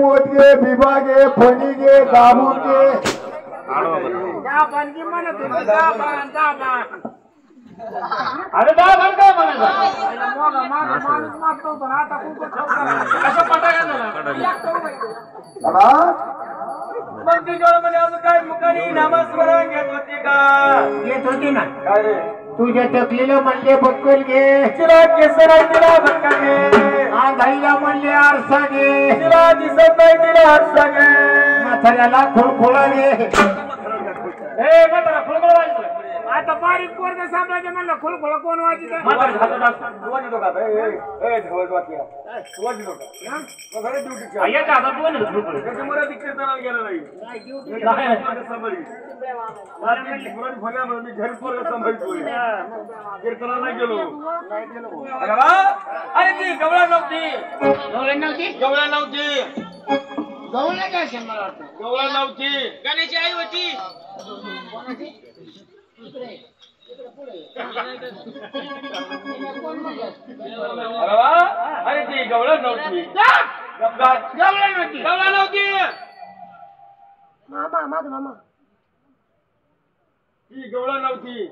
मोद घे बिबा घे फणी घे दाबून घे अरे दाबण काय म्हणायचं असं मग ती मध्ये अजून काय मुखानी नामस्मरण घेत होती का? घेत होती ना. काय रे तुझ्या टकलीला म्हणले बक्कल घे, तिला केसर आहे तिला बक्कल घे, आंधळीला म्हणले आरसा घे, तिला दिसत नाही तिला आरसा घे, म्हाताऱ्याला खुळखुळा घे. हे म्हातारा खुळखुळा वाजतोय. आता बारीक पोरग सांभाळायचं म्हणलं खुळखुळा कोण वाजत? याच्या हातात दोन आहेत खुळखुळे. त्याच्यामुळे ती कीर्तनाला गेलं नाही. कीर्तनाला नाही गेलो. अरे ती गवळा नव्हती, गवळा नव्हती, गवळा नव्हती, गाण्याची आई होती. अरे ती गवळा नव्हती, गवळा नव्हती, गवळा नव्हती. मामा माझा मामा ती गवळा नव्हती.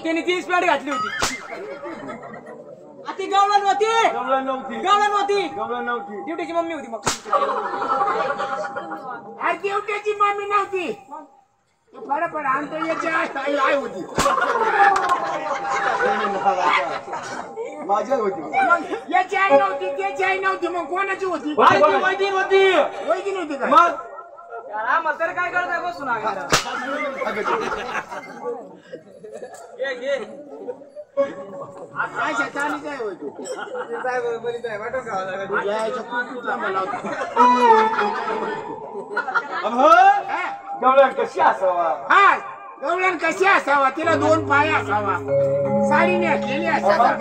त्याने ती स्पॅड घातली होती. ती गवळण होती, गवळण नव्हती, गवळण होती, गवळण नव्हती. ड्युटीची मम्मी होती. मग ड्युटीची मम्मी नव्हती, बरोबर आणतो याची आई होती. माझ्या होती, याची आई नव्हती, त्याची आई नव्हती, मग कोणाची होती? वैदिन होती. वैदिन होती का? मग तर काय करताय बसून काय चाली काय होतो? गवळण कशी असावा? हा गवळण कशी असावा? तिला दोन पाय असावा, साडी नेसलेली असावा,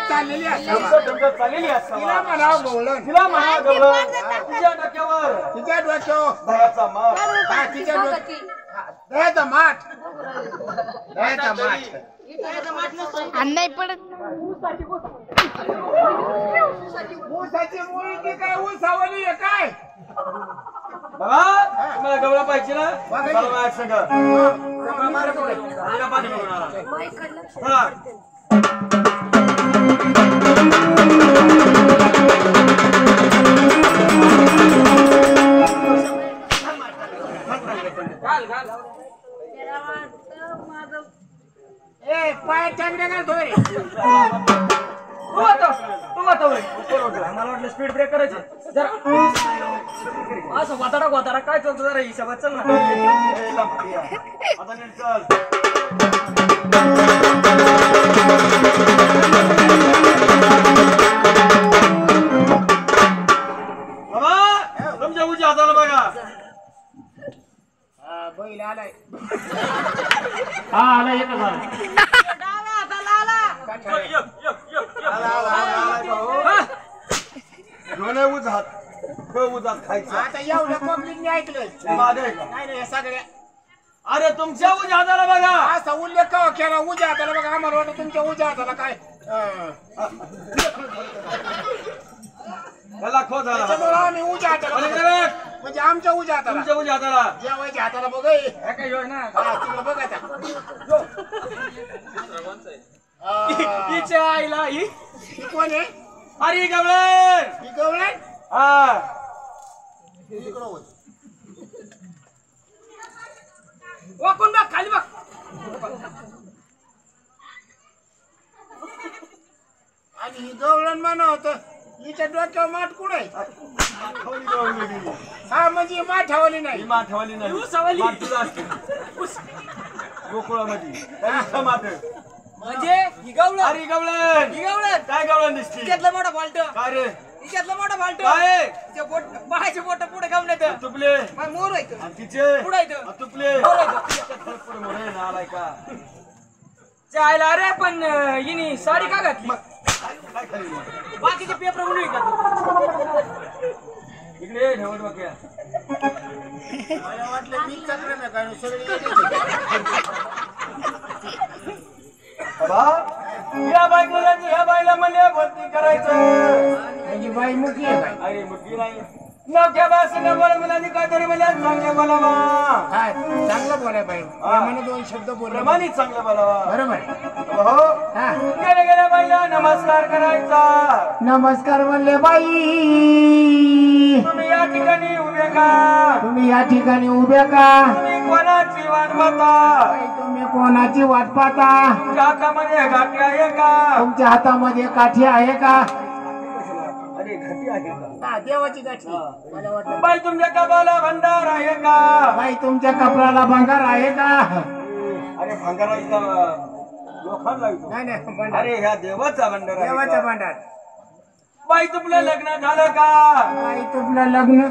चाललेली असावा. चाललेली असावा. तिला म्हणावं गवळण, तिला म्हणा गवळण. तिच्या डोक्यावर तिच्या डोक्यावर दह्याचा माठ, हा तिच्या डोक्यात दह्याचा माठ, दह्याचा माठ. नाही पडत. ऊसाची मुळी ती काय ऊसावली आहे काय? बाबा तुम्हाला गवळा पाहिजे ना? मला माझ्या संग. तिला पाणी बघून आला. हा. ए पाय चांगले घाल थोडे. मला वाटलं स्पीड ब्रेक करायचं जरा असं वाताडा काय चालतं जरा हिशोबात चल ना. आता नीट चल. बाबा तुमच्या उजव्या हाताला बघा. बैल आलाय. हा आला येतो झाला. आता एवढं पब्लिकने ऐकलं नाही नाही सगळ्या. अरे तुमच्या उजव्या हाताला बघा. असा उल्लेख का केला उद्या हाताला बघा? आम्हाला वाटतं तुमच्या उद्या हाताला काय त्याला खो झाला. त्याच्यामुळे आम्ही उद्या हाताला म्हणजे आमच्या उद्या हाताला तुमच्या उजव्या हाताला जेवायच्या हाताला बघ. काय योजना तिला बघायचा हिच्या आईला ही कोण आहे? अरे गवळण. ही गवळण. हा इकडं होत. वाकून बघ खाली बघ. आणि ही गवळण म्हणा होत हिच्या डोक्यावर माठ कुठे? हा म्हणजे माठ ठेवली नाही. माठवाली नाही. माठ तुझा असते गोकुळामध्ये माठ. म्हणजे ही गवळण. अरे गवळण. ही गवळण काय गवळण दिसते? त्यातला मोठा फाल्ट. काय रे? त्यातला मोठा फाल्ट. काय? तिचे बोट बाहाचे बोट पुढे गावून येतं. तुपले मग मोर येतं. आणि तिचे पुढे येतं. तुपले मोर येतं. पुढे मोरे ना आलाय का? जायला अरे पण हिनी साडी का घातली बाकीचे पेपर म्हणून का इकडे ठेवत बघ मला वाटलं मी चक्रम आहे काय सगळे या बायकोला ह्या बाईला म्हणले भरती करायचं म्हणजे बाई मुकी आहे काय अरे मुठी नाही नवक्या बासून बोल मुलांनी काहीतरी म्हणले चांगले बोलावा काय चांगलं बोलाय बाई मला दोन शब्द बोल प्रमाणित चांगलं बोलावा बरोबर हो हा गेल्या गेल्या बाईला नमस्कार करायचा नमस्कार म्हणले बाई तुम्ही या ठिकाणी उभे का तुम्ही या ठिकाणी उभ्या का तुम्ही कोणाची वाट पाहता बाई, तुम्ही कोणाची वाट पाहता तुमच्या हातामध्ये गाठी आहे का तुमच्या हातामध्ये काठी आहे का अरे घाटी आहे का हा, देवाची गाठी मला वाटलं बाई तुमच्या कपाला भंडार आहे का बाई तुमच्या कपड्याला भंगार आहे का अरे भंगाराचा लोखंड लागतो नाही नाही भंडार अरे ह्या देवाचा भंडार आहे देवाचा का? भंडार बाई तुमलं लग्न झालं का बाई तुमचं लग्न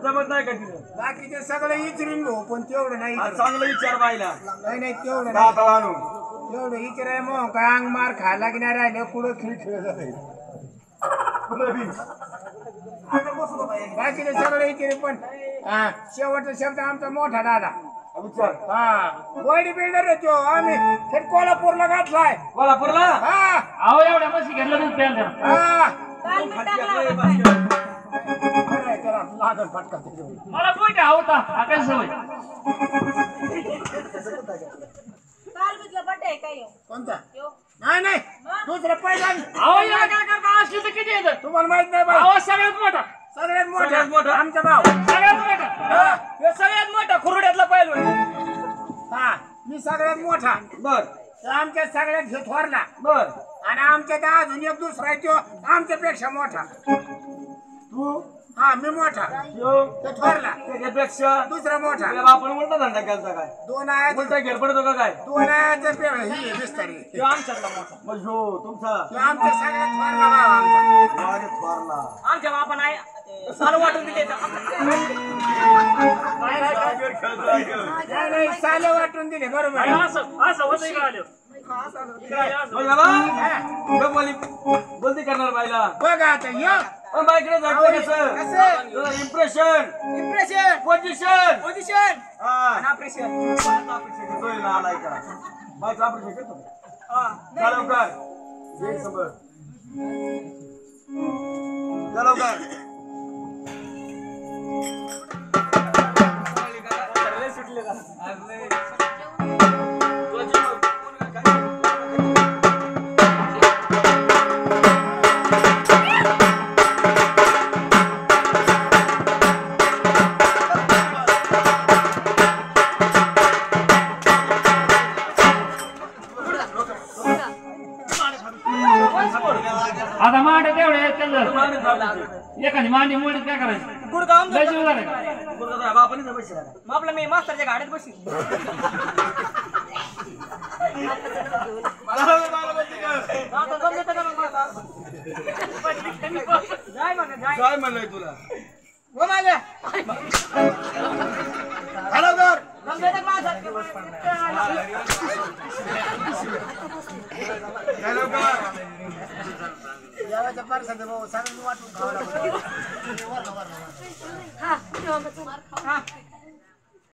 जमत नाही का तिथं बाकीचे सगळं इचरीन भाऊ पण तेवढं नाही आज चांगलं विचार बाईला नाही नाही तेवढं का नाही आता आणू तेवढं इचराय मग काय अंग मार खायला लागणार राहिलं पुढं खेळ खेळ बाकीचे सगळे इचरे पण हा शेवटचा शब्द आमचा मोठा दादा विचार हा बॉडी बिल्डर आहे तो आम्ही थेट कोल्हापूरला घातलाय कोल्हापूरला हा अहो एवढ्या मशी घेतलं तर प्याल हा मला खरं आहे, त्याला लागल फटका त्याच्यावर. मला पोट होता हा काय सवय कोणता नाही नाही दुसरं पहिला अहो याला काय करता असली तर किती येतं तुम्हाला माहित नाही बाई अहो सगळ्यात मोठा सगळ्यात सगळ्यात मोठा मोठा. आमचा भाव सगळ्यात मोठा हे सगळ्यात मोठा खुरड्यातला पहिलवान हा मी सगळ्यात मोठा बर तो आमच्या सगळ्यात हे थोरला बर आणि आमच्या तर अजून एक दुसरा आहे तो आमच्यापेक्षा मोठा तू हा मी मोठा यो तो थोरला त्याच्यापेक्षा दुसरा मोठा आपण उलटा धंदा केलता काय दोन आहेत उलटा घेर पडतो का काय दोन आहेत ही विस्तारी तो आमच्यातला मोठा मग हो तुमचा तो आमच्या सगळ्यात थोरला भाव आमचा वारे थोरला आमच्या बापा नाही सारं वाटून दिले नाही नाही साले वाटून दिले बरोबर आहे. असं असं होतं का आलं मग बाबा बोली बोलती करणार बाईला बघा आता यो पण बाईकडे जातो कसं कसं इम्प्रेशन इम्प्रेशन पोझिशन पोझिशन हा ऑपरेशन ऑपरेशन करतोय ना आलाय का बाईचं ऑपरेशन करतो चला लवकर एक संभळ चला लवकर सुटले आता मांड तेवढे एखादी मांडी मोडीत काय करायचं गुडगाव बापाने समजलं मग आपलं मी मास्तरच्या गाडीत बसी काय म्हणलंय तुला देवाच्या पारसाचं भाऊ सगळ्यांनी वाटून खावं लागलं. हा